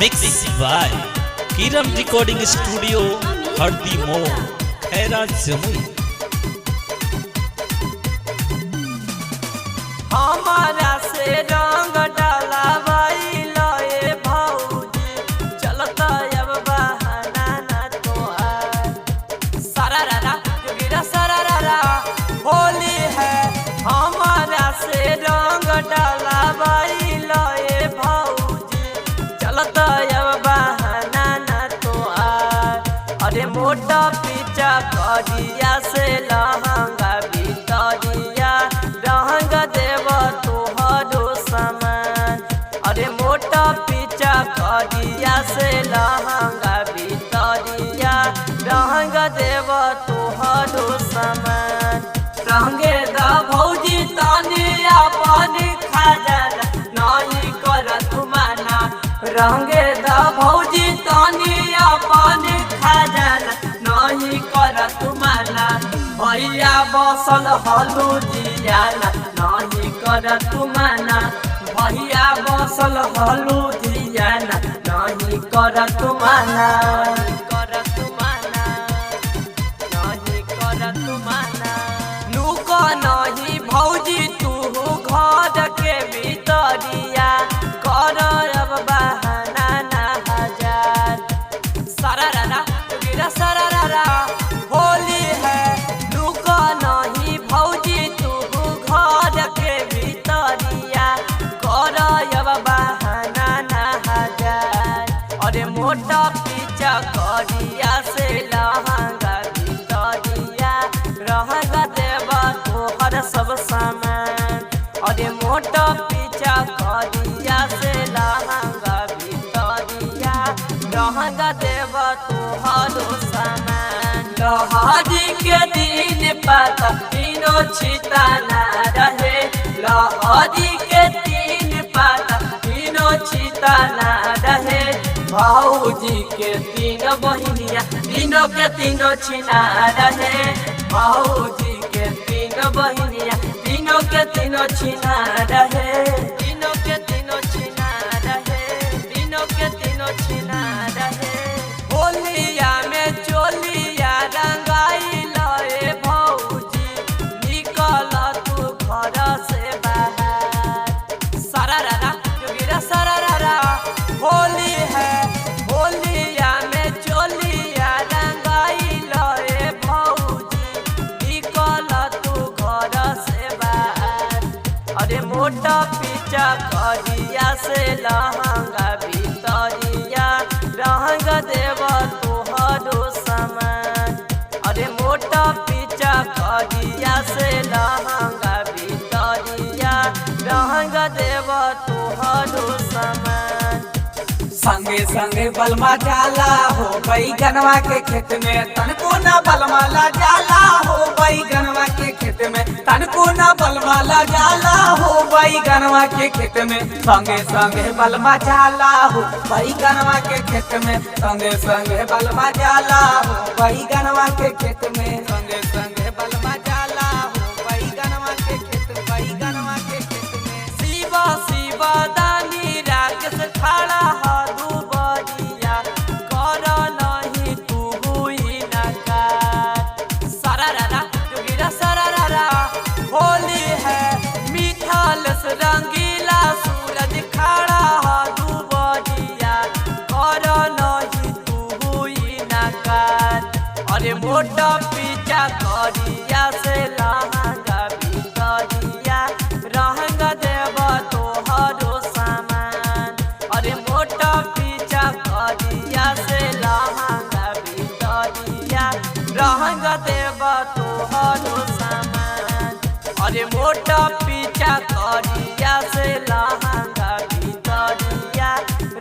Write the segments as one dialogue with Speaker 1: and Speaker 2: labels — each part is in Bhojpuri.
Speaker 1: Mix by Kiran recording studio Hardi Mod खैरा जमुई।
Speaker 2: हमारा से रंग डाला बाई लए भौजी चलता अब बहाना ना तो सारा रारा जोगिरा सारा रारा होली है। हमारा से रंग डाला बाई लए भौजी चलता अब बहाना ना तो अरे मोटा पीछा करिया से लहंगा भीतरिया रंग देव तोहरो सामान। अरे मोटा पीछा करिया से लहंगा भीतरिया रंग देव तोहरो सामान। रंगे दा भौजी तानी अपन खजाना नहीं कर तुमाना। रंगे दा भौजी तानी अपन खजाना नहीं कर तुमाना। भैया बसल हलू जियाना नहीं कर तुमाना। भैया बसल हलू जियाना नहीं कर तुमाना। कर तुमाना नहीं कर तुमाना। लुक नहीं भौजी तू घर के भीतरिया कर अब बहाना ना हजार। सारा रारा गिरा सारा रारा होली है। लुक नहीं भौजी तू घर के भीतरिया कर अब बहाना ना हजार। अरे मोटा पीछा करिया से लहंगा भीतरिया रंग देव तोहर सब सामान। अरे मोटा पीछा करिया से लहंगा भीतरिया रंग देव तोहरो सामान। लहरी के दिन पता तीनों छिता ना रहे। लहरी के दिन पता तीनों छिता ना रहे। भौजी के तीन बहिनिया तीनों के तीनों छिना रहे। भौजी के तीन बहिनिया तीनों के तीनों छिना रहे। तीनों के तीनों छिना रहे। तीनों के तीनों छिना रहे। होलिया में चोलिया रंगाई लए भौजी निकल तू घर से बाहर। सारा रारा जोगिरा सारा रारा होली है। होलिया में चोलिया रंगाई लए भौजी निकल तू घर से बाहर। अरे मोटा पीछा करिया से लहंगा भीतरिया रंग देव तोहरो सामान। अरे मोटा पीछा करिया से लहंगा भीतरिया रंग देव तोहरो सामान।
Speaker 3: संगे संगे बलमा जाला हो बैगनवा के खेत में तनको न बलमा ला जाला हो बैगनवा के खेत में तनको न बलमा ला जाला हो बैगनवा के खेत में। संगे संगे बलमा जाला हो बैगनवा के खेत में। संगे संगे बलमा जाला हो बैगनवा के खेत में। संगे संगे बलमा जाला हो बैगनवा के खेत बैगनवा के खेत में।
Speaker 2: शिवा शिवा दानी राकेश खड़ा होली है। मिठालस रंगीला सूरज खड़ा दुबरिया कर नहीं तू हुई नकार। अरे मोटा पीछा करिया से लहंगा भीतरिया रंग देव तोहरो सामान। अरे मोटा पीछा करिया से लहंगा भीतरिया रंग देव तोहरो सामान। अरे मोटा पीछा करिया से लहंगा भीतरिया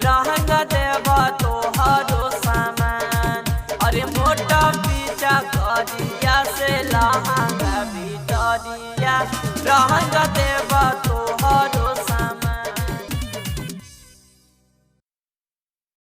Speaker 2: रंग देव तोहरो सामान। अरे मोटा पीछा करिया से लहंगा भीतरिया रंग देव तो